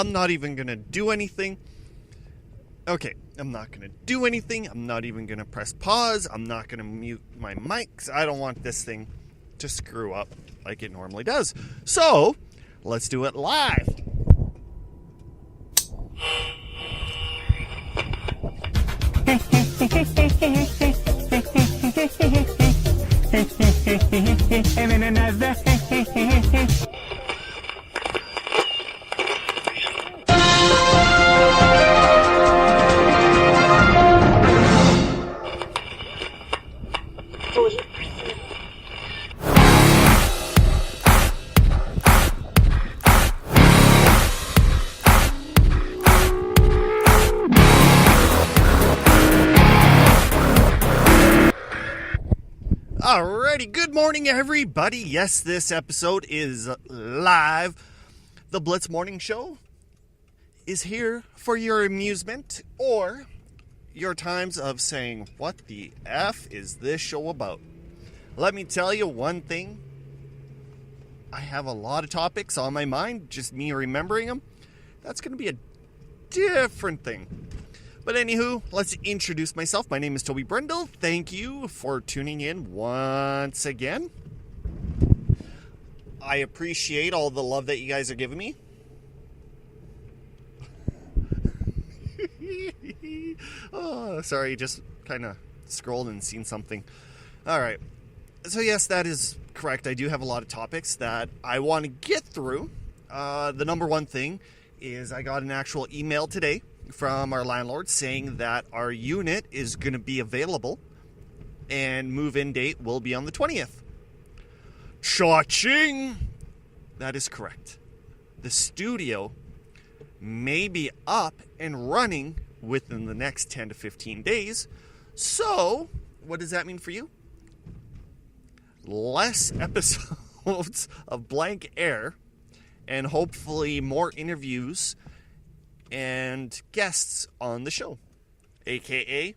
I'm not even going to do anything. Okay, I'm not going to do anything. I'm not even going to press pause. I'm not going to mute my mics. I don't want this thing to screw up like it normally does. So, let's do it live. Alrighty, good morning everybody. Yes, this episode is live. The Blitz Morning Show is here for your amusement or your times of saying, what the F is this show about? Let me tell you one thing. I have a lot of topics on my mind, just me remembering them. That's going to be a different thing. But anywho, let's introduce myself. My name is Toby Brindle. Thank you for tuning in once again. I appreciate all the love that you guys are giving me. Oh, sorry, just kind of scrolled and seen something. All right. So yes, that is correct. I do have a lot of topics that I want to get through. The number one thing is I got an actual email today from our landlord saying that our unit is going to be available and move-in date will be on the 20th. Cha-ching! That is correct. The studio may be up and running within the next 10 to 15 days. So, what does that mean for you? Less episodes of Blank Air and hopefully more interviews and guests on the show, aka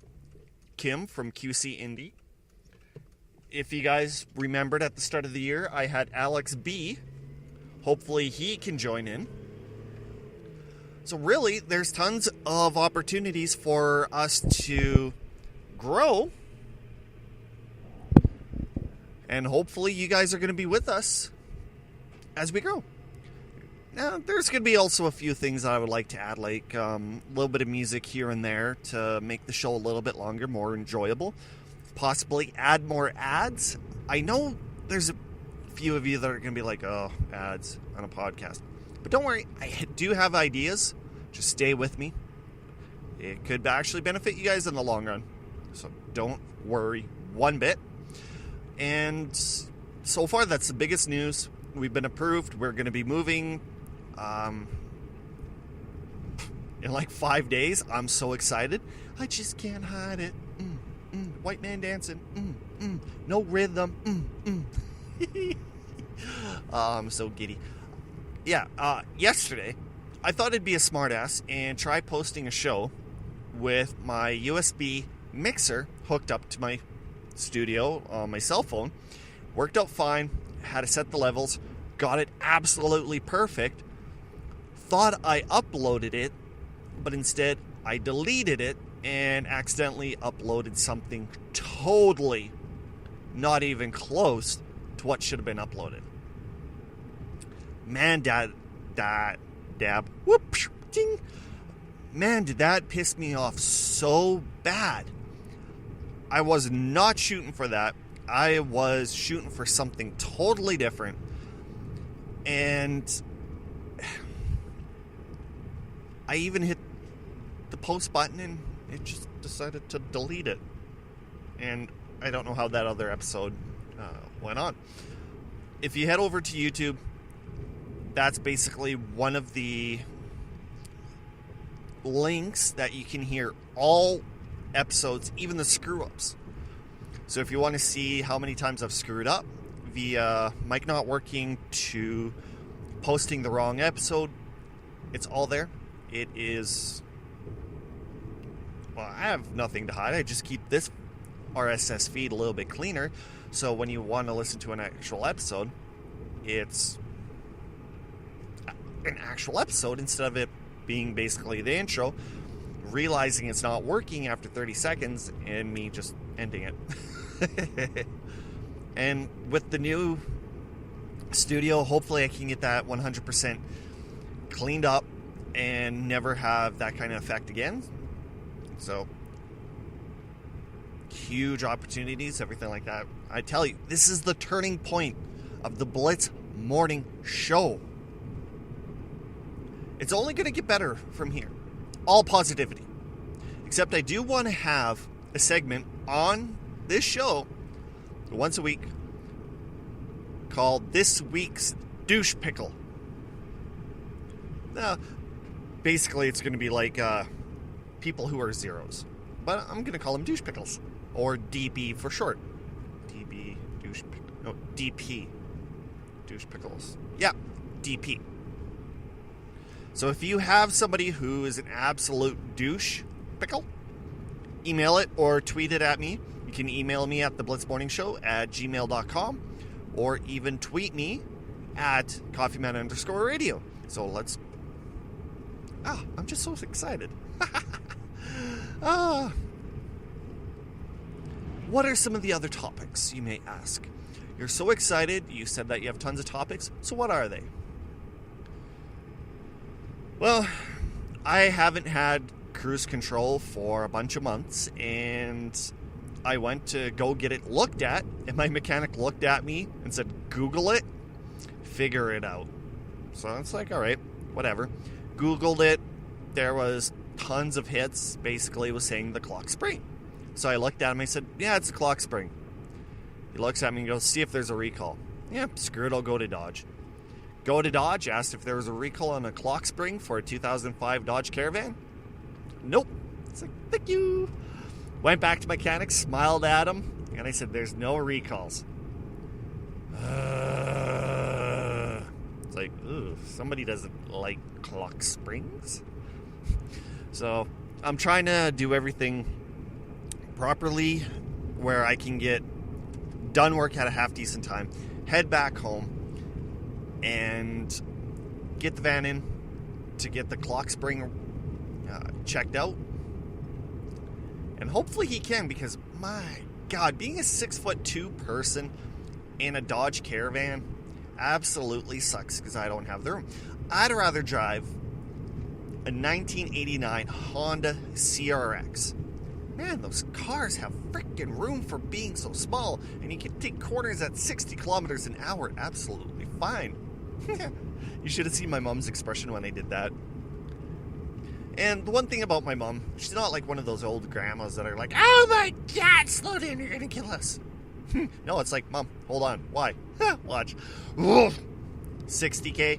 Kim from QC Indie. If you guys remembered at the start of the year, I had Alex B. Hopefully he can join in. So really, there's tons of opportunities for us to grow. And hopefully you guys are going to be with us as we grow. Now, there's going to be also a few things that I would like to add, like a little bit of music here and there to make the show a little bit longer, more enjoyable. Possibly add more ads. I know there's a few of you that are going to be like, oh, ads on a podcast. But don't worry, I do have ideas. Just stay with me. It could actually benefit you guys in the long run. So don't worry one bit. And so far, that's the biggest news. We've been approved. We're going to be moving in like 5 days. I'm so excited. I just can't hide it. White man dancing. No rhythm. I'm so giddy. Yeah, yesterday, I thought it'd be a smartass and try posting a show with my USB mixer hooked up to my studio on my cell phone. Worked out fine. Had to set the levels. Got it absolutely perfect. Thought I uploaded it, but instead I deleted it and accidentally uploaded something totally not even close to what should have been uploaded. Man, ding. Man, did that piss me off so bad. I was not shooting for that. I was shooting for something totally different. And I even hit the post button and it just decided to delete it. And I don't know how that other episode went on. If you head over to YouTube, that's basically one of the links that you can hear all episodes, even the screw-ups. So if you want to see how many times I've screwed up via mic not working to posting the wrong episode, it's all there. It is... Well, I have nothing to hide. I just keep this RSS feed a little bit cleaner. So when you want to listen to an actual episode, it's an actual episode instead of it being basically the intro, realizing it's not working after 30 seconds, and me just ending it. And with the new studio, hopefully I can get that 100% cleaned up and never have that kind of effect again. So, huge opportunities, everything like that. I tell you, this is the turning point of the Blitz Morning Show. It's only going to get better from here. All positivity. Except I do want to have a segment on this show once a week called This Week's Douche Pickle. Now, basically it's going to be like people who are zeros. But I'm going to call them douche pickles. Or DP for short. DB, douche pickle. No, DP. Douche pickles. Yeah, DP. So if you have somebody who is an absolute douche pickle, email it or tweet it at me. You can email me at theblitzmorningshow@gmail.com or even tweet me at coffeeman_radio. So let's... I'm just so excited. What are some of the other topics, you may ask? You're so excited. You said that you have tons of topics. So what are they? Well, I haven't had cruise control for a bunch of months, and I went to go get it looked at, and my mechanic looked at me and said, Google it, figure it out. So it's like, all right, whatever. Googled it. There was tons of hits. Basically, it was saying the clock spring. So I looked at him. I said, yeah, it's a clock spring. He looks at me and goes, see if there's a recall. Yeah, screw it. I'll go to Dodge. Go to Dodge, asked if there was a recall on a clock spring for a 2005 Dodge Caravan. Nope. It's like, thank you. Went back to mechanic, smiled at him, and I said, there's no recalls. It's like, ooh, somebody doesn't like clock springs. So I'm trying to do everything properly where I can get done work at a half decent time, head back home, and get the van in to get the clock spring checked out. And hopefully he can, because my God, being a 6'2" person in a Dodge Caravan absolutely sucks because I don't have the room. I'd rather drive a 1989 Honda CRX. Man, those cars have freaking room for being so small, and you can take corners at 60 kilometers an hour absolutely fine. You should have seen my mom's expression when I did that. And the one thing about my mom, she's not like one of those old grandmas that are like, oh my God, slow down, you're gonna kill us. No, it's like, Mom, hold on. Why? Watch. 60K,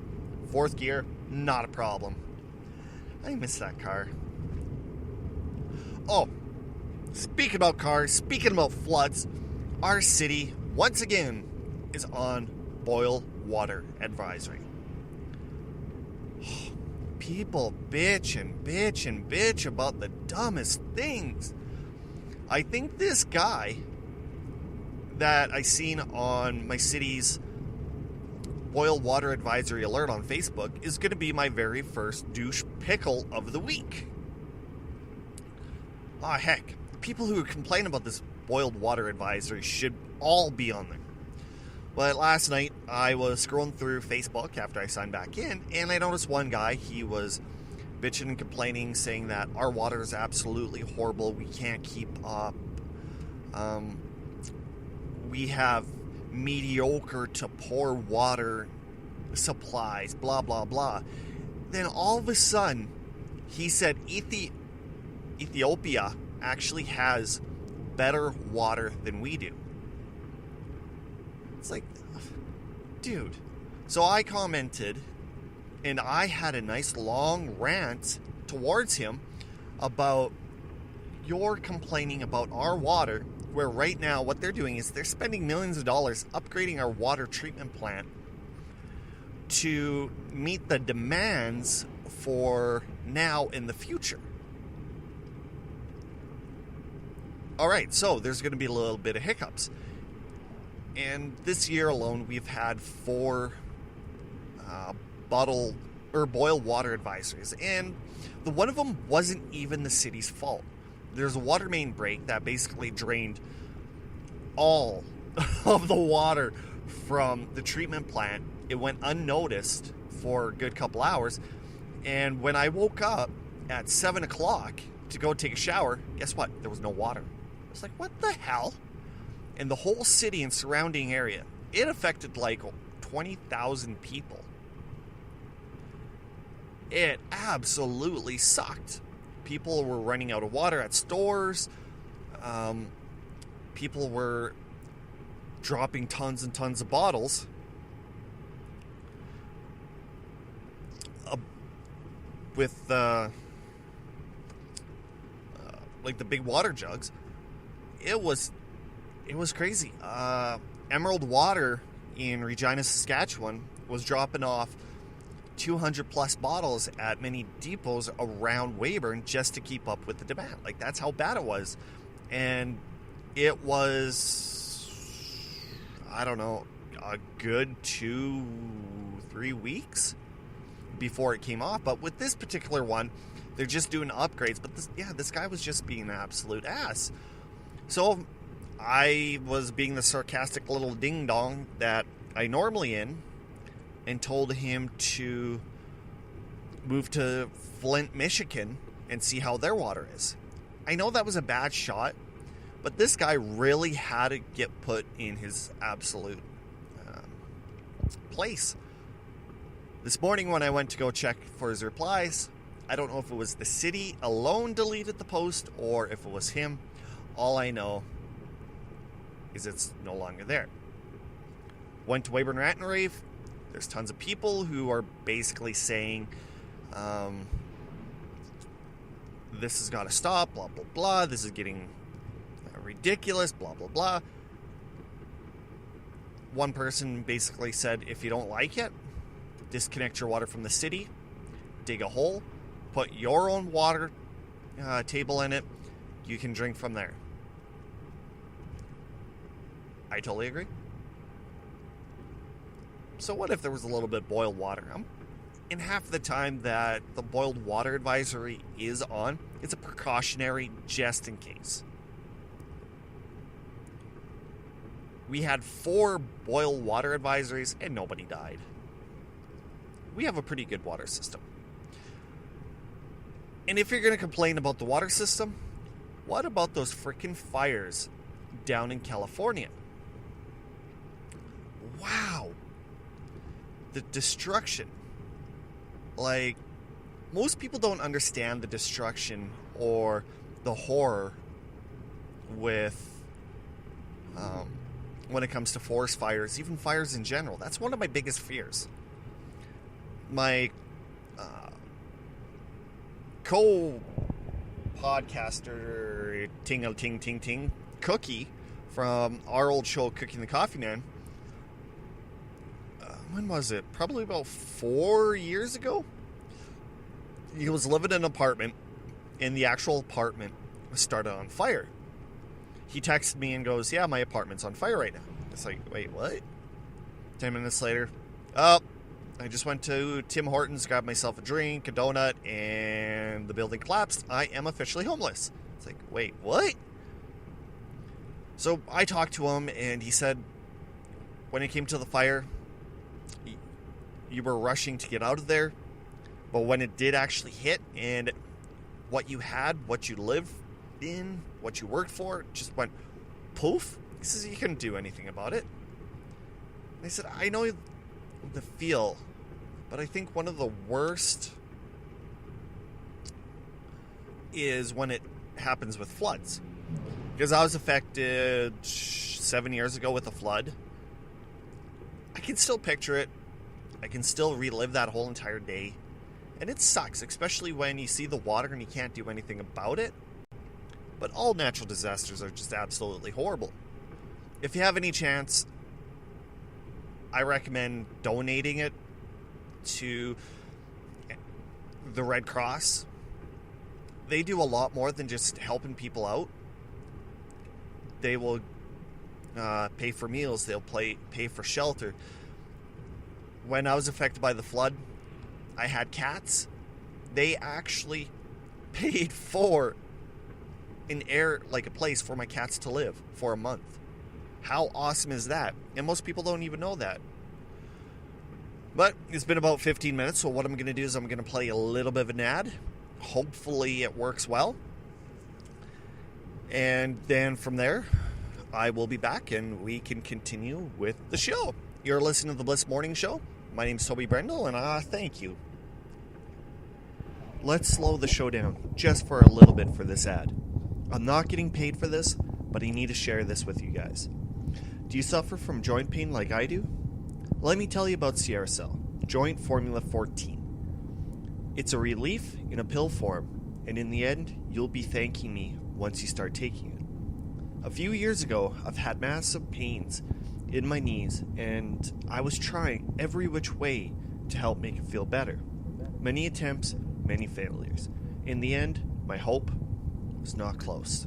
fourth gear, not a problem. I miss that car. Oh, speaking about cars, speaking about floods, our city, once again, is on boil water advisory. People bitch and bitch and bitch about the dumbest things. I think this guy that I seen on my city's boil water advisory alert on Facebook is going to be my very first douche pickle of the week. Oh, heck. People who complain about this boiled water advisory should all be on there. But last night, I was scrolling through Facebook after I signed back in, and I noticed one guy, he was bitching and complaining, saying that our water is absolutely horrible, we can't keep up, we have mediocre to poor water supplies, blah, blah, blah. Then all of a sudden, he said Ethiopia actually has better water than we do. It's like, dude. So I commented, and I had a nice long rant towards him about you're complaining about our water, where right now what they're doing is they're spending millions of dollars upgrading our water treatment plant to meet the demands for now and the future. All right, so there's going to be a little bit of hiccups. And this year alone, we've had 4 bottle or boil water advisories, and the one of them wasn't even the city's fault. There's a water main break that basically drained all of the water from the treatment plant. It went unnoticed for a good couple hours, and when I woke up at 7 o'clock to go take a shower, guess what? There was no water. I was like, what the hell? And the whole city and surrounding area, it affected like 20,000 people. It absolutely sucked. People were running out of water at stores. People were dropping tons and tons of bottles. With like the big water jugs. It was crazy. Emerald Water in Regina, Saskatchewan was dropping off 200 plus bottles at many depots around Weyburn just to keep up with the demand. Like, that's how bad it was. And it was, I don't know, a good 2-3 weeks before it came off. But with this particular one, they're just doing upgrades. But this guy was just being an absolute ass. So I was being the sarcastic little ding-dong that I normally am, and told him to move to Flint, Michigan, and see how their water is. I know that was a bad shot, but this guy really had to get put in his absolute place. This morning when I went to go check for his replies, I don't know if it was the city alone deleted the post or if it was him. All I know is it's no longer there. Went to Weyburn Rant and Rave. There's tons of people who are basically saying, this has got to stop, blah, blah, blah. This is getting ridiculous, blah, blah, blah. One person basically said, if you don't like it, disconnect your water from the city, dig a hole, put your own water table in it. You can drink from there. I totally agree. So what if there was a little bit of boiled water? In half the time that the boiled water advisory is on, it's a precautionary just in case. We had 4 boiled water advisories and nobody died. We have a pretty good water system. And if you're going to complain about the water system, what about those frickin' fires down in California? Wow. The destruction. Like, most people don't understand the destruction or the horror with when it comes to forest fires, even fires in general. That's one of my biggest fears. My co-podcaster ting Cookie from our old show Cooking the Coffee Man, when was it? Probably about 4 years ago. He was living in an apartment, and the actual apartment started on fire. He texted me and goes, yeah, my apartment's on fire right now. It's like, wait, what? 10 minutes later, I just went to Tim Hortons, grabbed myself a drink, a donut, and the building collapsed. I am officially homeless. It's like, wait, what? So I talked to him, and he said when it came to the fire, you were rushing to get out of there, but when it did actually hit and what you had, what you lived in, what you worked for, just went poof. He says you couldn't do anything about it. And I said, I know the feel, but I think one of the worst is when it happens with floods. Because I was affected 7 years ago with a flood. I can still picture it. I can still relive that whole entire day. And it sucks, especially when you see the water and you can't do anything about it. But all natural disasters are just absolutely horrible. If you have any chance, I recommend donating it to the Red Cross. They do a lot more than just helping people out. They will pay for meals. They'll pay for shelter. When I was affected by the flood, I had cats. They actually paid for a place for my cats to live for a month. How awesome is that? And most people don't even know that. But it's been about 15 minutes, so what I'm going to do is I'm going to play a little bit of an ad. Hopefully it works well. And then from there, I will be back and we can continue with the show. You're listening to the Bliss Morning Show. My name's Toby Brendel, and thank you. Let's slow the show down just for a little bit for this ad. I'm not getting paid for this, but I need to share this with you guys. Do you suffer from joint pain like I do? Let me tell you about SierraCell, Joint Formula 14. It's a relief in a pill form, and in the end, you'll be thanking me once you start taking it. A few years ago, I've had massive pains in my knees, and I was trying every which way to help make it feel better. Many attempts, many failures. In the end, my hope was not close.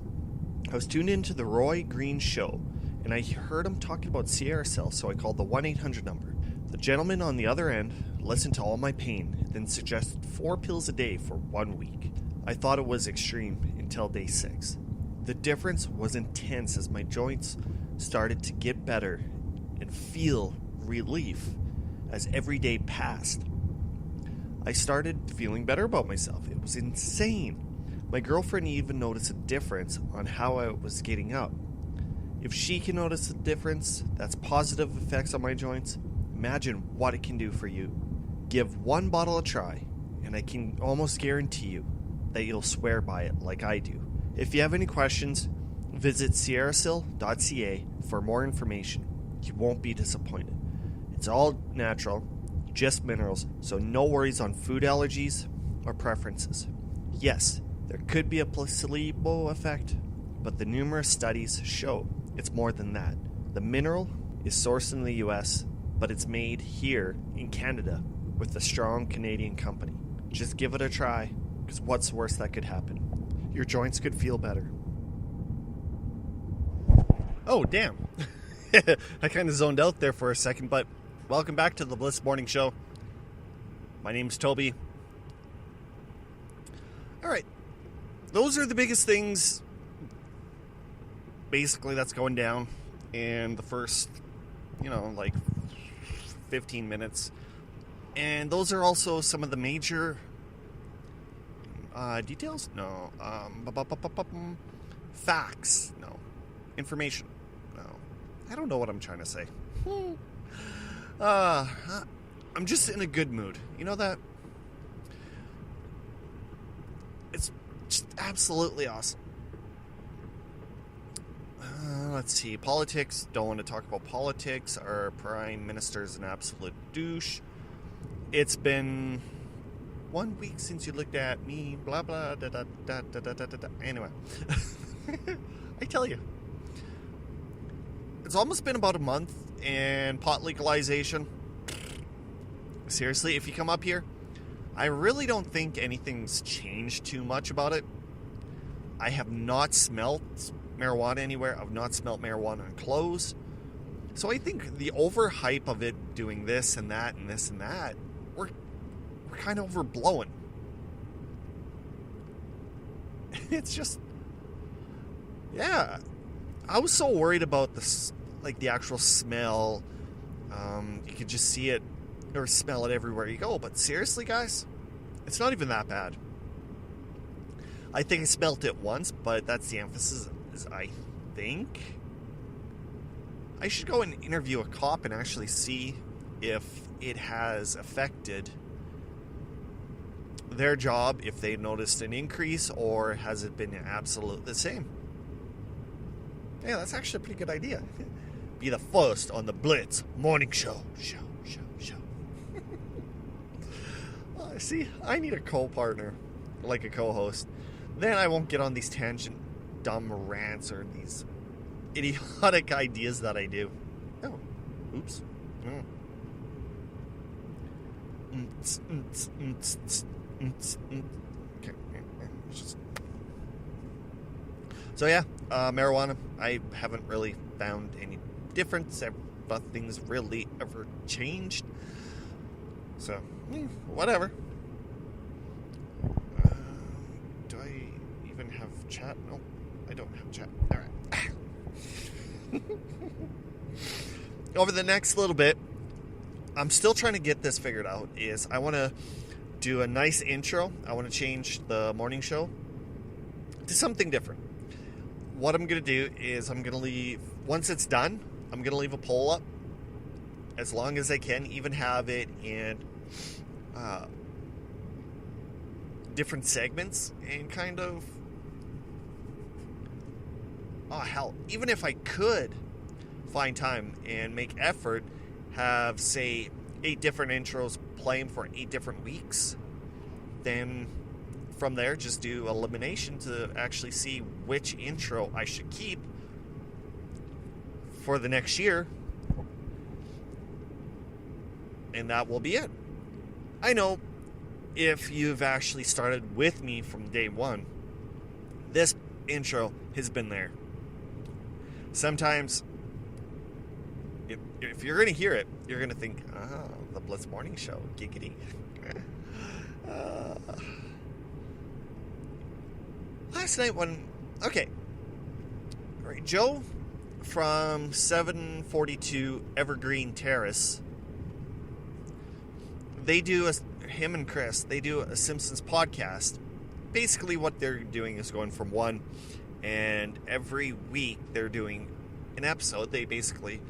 I was tuned into the Roy Green show, and I heard him talking about SierraCell, so I called the 1-800 number. The gentleman on the other end listened to all my pain, then suggested 4 pills a day for 1 week. I thought it was extreme until day 6. The difference was intense as my joints started to get better and feel relief as every day passed. I started feeling better about myself. It was insane. My girlfriend even noticed a difference on how I was getting up. If she can notice a difference, that's positive effects on my joints, imagine what it can do for you. Give 1 bottle a try, and I can almost guarantee you that you'll swear by it like I do. If you have any questions, visit sierrasil.ca for more information. You won't be disappointed. It's all natural, just minerals, so no worries on food allergies or preferences. Yes, there could be a placebo effect, but the numerous studies show it's more than that. The mineral is sourced in the US, but it's made here in Canada with a strong Canadian company. Just give it a try, because what's the worst that could happen? Your joints could feel better. Oh, damn. I kind of zoned out there for a second, but welcome back to the Bliss Morning Show. My name's Toby. All right. Those are the biggest things, basically, that's going down in the first, 15 minutes. And those are also some of the major details? No. Facts? No. Information? No. I don't know what I'm trying to say. I'm just in a good mood. You know that? It's just absolutely awesome. Let's see. Politics. Don't want to talk about politics. Our prime minister's an absolute douche. It's been 1 week since you looked at me. Blah, blah, da, da, da, da, da, da, da. Anyway. I tell you. It's almost been about a month, and pot legalization. Seriously, if you come up here, I really don't think anything's changed too much about it. I have not smelt marijuana anywhere. I've not smelt marijuana in clothes. So I think the overhype of it doing this and that and this and that, we're kind of overblowing. It's just, yeah. I was so worried about this, the actual smell. You could just see it or smell it everywhere you go. But seriously, guys, it's not even that bad. I think I smelt it once, but that's the emphasis. Is I think I should go and interview a cop and actually see if it has affected their job, if they noticed an increase, or has it been absolutely the same. Yeah, that's actually a pretty good idea. Be the first on the Blitz Morning Show. See, I need a co-partner, like a co-host. Then I won't get on these tangent, dumb rants or these idiotic ideas that I do. Oh, oops. Oh. Okay. So yeah, marijuana. I haven't really found any difference. Nothing's really ever changed. So Whatever. Do I even have chat? Nope, I don't have chat. Alright. Over the next little bit, I'm still trying to get this figured out, is I want to do a nice intro. I want to change the morning show to something different. What I'm going to do is I'm going to leave, once it's done, I'm going to leave a poll up as long as I can, even have it in different segments and kind of, even if I could find time and make effort, have, say, 8 different intros playing for 8 different weeks, then from there just do elimination to actually see which intro I should keep for the next year, and that will be it. I know if you've actually started with me from day one, this intro has been there. Sometimes if you're going to hear it, you're going to think, the Blitz Morning Show, giggity. Last night all right, Joe from 742 Evergreen Terrace, him and Chris, they do a Simpsons podcast. Basically what they're doing is going from one, and every week they're doing an episode. They basically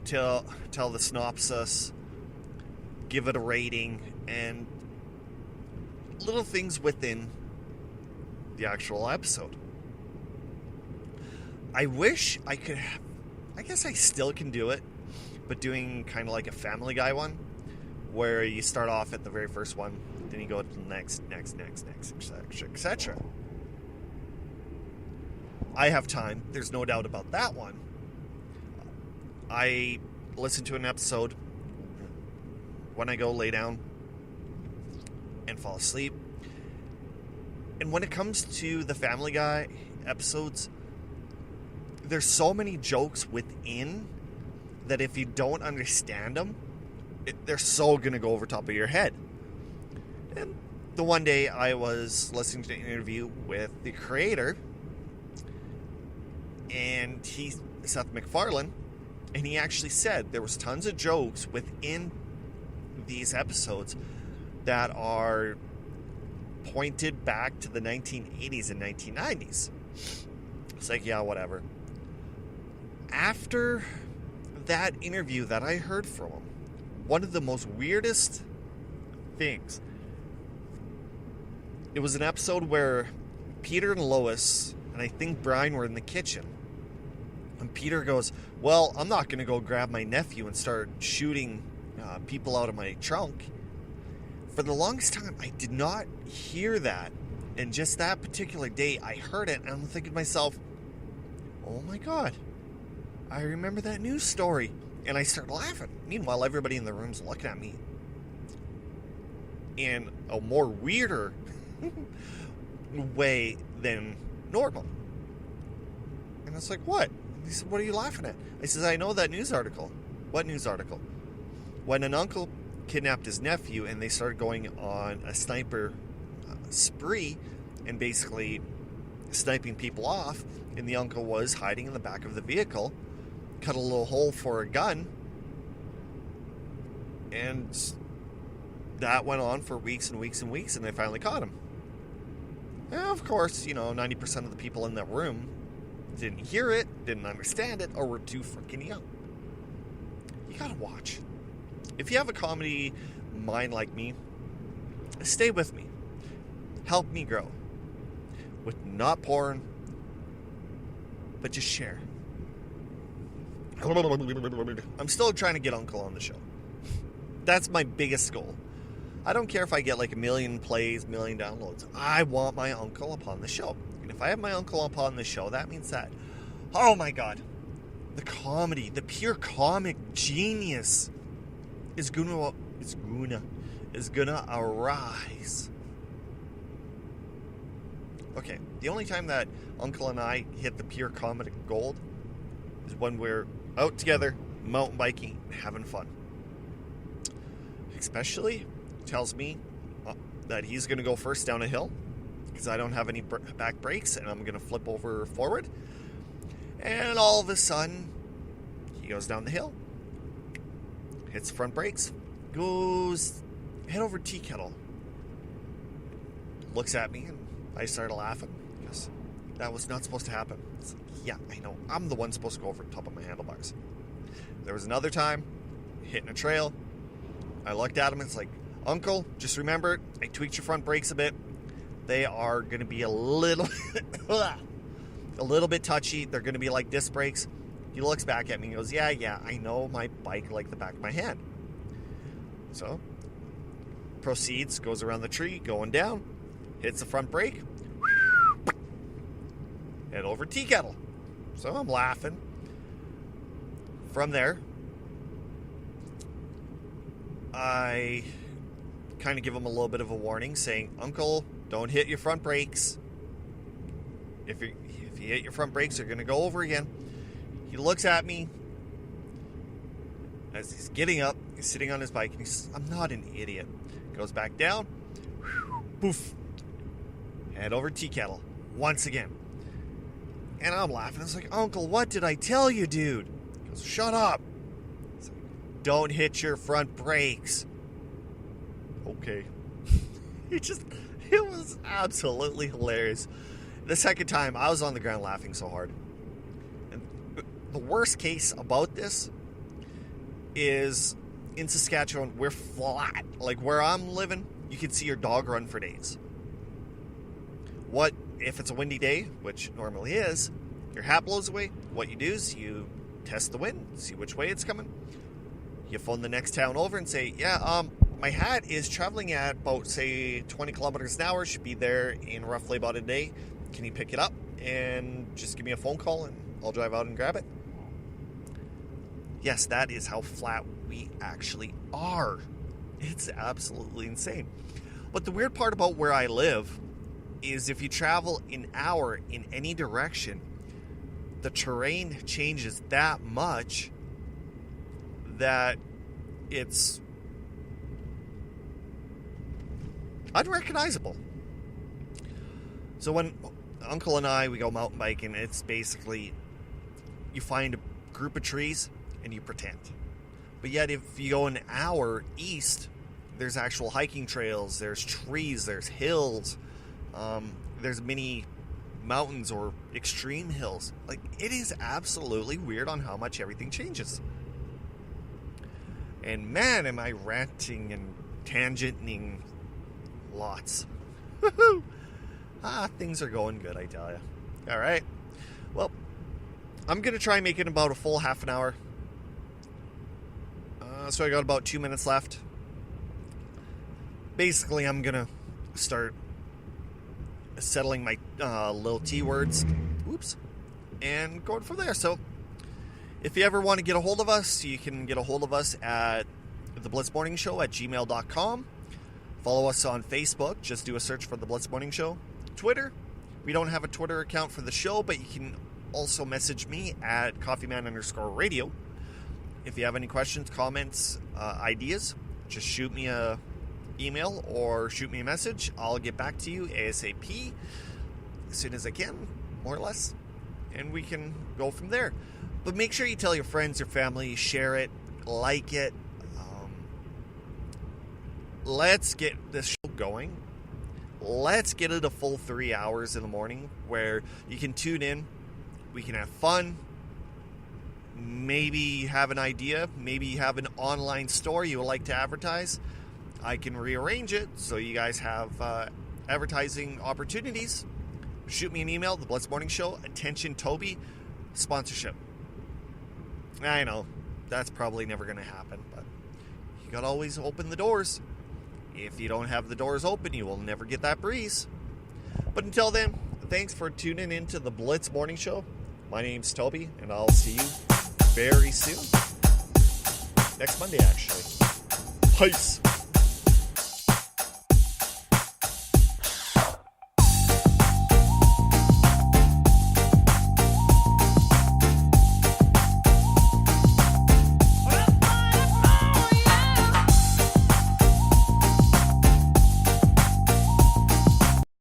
tell the synopsis, give it a rating, and little things within the actual episode. I wish I could I guess I still can do it, but doing kind of like a Family Guy one, where you start off at the very first one, then you go to the next, etc. I have time. There's no doubt about that one. I listen to an episode when I go lay down and fall asleep. And when it comes to the Family Guy episodes, there's so many jokes within that if you don't understand them, they're so going to go over top of your head. And the one day I was listening to an interview with the creator, and he's Seth MacFarlane, and he actually said there was tons of jokes within these episodes that are pointed back to the 1980s and 1990s. It's like, yeah, whatever. After that interview that I heard from him, one of the most weirdest things, it was an episode where Peter and Lois, and I think Brian, were in the kitchen. And Peter goes, well, I'm not going to go grab my nephew and start shooting people out of my trunk. For the longest time, I did not hear that. And just that particular day, I heard it, and I'm thinking to myself, oh my God, I remember that news story. And I started laughing. Meanwhile, everybody in the room's looking at me in a more weirder way than normal. And I was like, what? He said, what are you laughing at? I says, I know that news article. What news article? When an uncle kidnapped his nephew and they started going on a sniper spree and basically sniping people off, and the uncle was hiding in the back of the vehicle, cut a little hole for a gun, and that went on for weeks and weeks and weeks, and they finally caught him. And of course, 90% of the people in that room didn't hear it, didn't understand it, or were too freaking young. You gotta watch. If you have a comedy mind like me, stay with me. Help me grow. With not porn, but just share. I'm still trying to get Uncle on the show. That's my biggest goal. I don't care if I get like 1 million plays, 1 million downloads. I want my uncle upon the show. And if I have my uncle upon the show, that means that, oh my God, the comedy, the pure comic genius is gonna arise. Okay, the only time that Uncle and I hit the pure comedic gold is when we're out together, mountain biking, having fun. especially tells me that he's going to go first down a hill because I don't have any back brakes and I'm going to flip over forward. And all of a sudden, he goes down the hill, hits the front brakes, goes head over tea kettle, looks at me, and I started laughing. He goes, that was not supposed to happen. It's like, yeah, I know. I'm the one supposed to go over the top of my handlebars. There was another time, hitting a trail. I looked at him and it's like, Uncle, just remember, I tweaked your front brakes a bit. They are going to be a little bit touchy. They're going to be like disc brakes. He looks back at me and goes, yeah, I know my bike like the back of my hand. So, proceeds, goes around the tree, going down, hits the front brake, head over tea kettle. So I'm laughing. From there, I kind of give him a little bit of a warning saying, Uncle, don't hit your front brakes. If you hit your front brakes, you're going to go over again. He looks at me as he's getting up. He's sitting on his bike, and he says, I'm not an idiot. Goes back down. Poof. Head over tea kettle. Once again. And I'm laughing. I was like, Uncle, what did I tell you, dude? He goes, shut up. Like, don't hit your front brakes. Okay. It was absolutely hilarious. The second time, I was on the ground laughing so hard. And the worst case about this is in Saskatchewan, we're flat. Like where I'm living, you can see your dog run for days. What if it's a windy day, which normally is, your hat blows away? What you do is you test the wind, see which way it's coming. You phone the next town over and say, my hat is traveling at about, say, 20 kilometers an hour. Should be there in roughly about a day. Can you pick it up and just give me a phone call and I'll drive out and grab it? Yes, that is how flat we actually are. It's absolutely insane. But the weird part about where I live is if you travel an hour in any direction, the terrain changes that much that it's unrecognizable. So when Uncle and I, we go mountain biking, it's basically you find a group of trees and you pretend. But yet if you go an hour east, there's actual hiking trails, there's trees, there's hills, there's many mountains or extreme hills. Like, it is absolutely weird on how much everything changes. And man, am I ranting and tangenting lots. Woohoo! Things are going good, I tell you. All right. Well, I'm going to try making about a full half an hour. So I got about 2 minutes left. Basically, I'm going to start settling my little T words. Oops. And going from there. So if you ever want to get a hold of us, you can get a hold of us at theblitzmorningshow@gmail.com. Follow us on Facebook. Just do a search for The Blitz Morning Show. Twitter. We don't have a Twitter account for the show, but you can also message me at coffeeman_radio. If you have any questions, comments, ideas, just shoot me a email or shoot me a message. I'll get back to you ASAP as soon as I can, more or less, and we can go from there. But make sure you tell your friends, your family, share it, like it. Let's get this show going. Let's get it a full 3 hours in the morning where you can tune in. We can have fun. Maybe you have an idea. Maybe you have an online store you would like to advertise. I can rearrange it so you guys have advertising opportunities. Shoot me an email, The Blitz Morning Show, attention Toby, sponsorship. I know, that's probably never going to happen, but you got to always open the doors. If you don't have the doors open, you will never get that breeze. But until then, thanks for tuning into The Blitz Morning Show. My name's Toby, and I'll see you very soon. Next Monday, actually. Peace.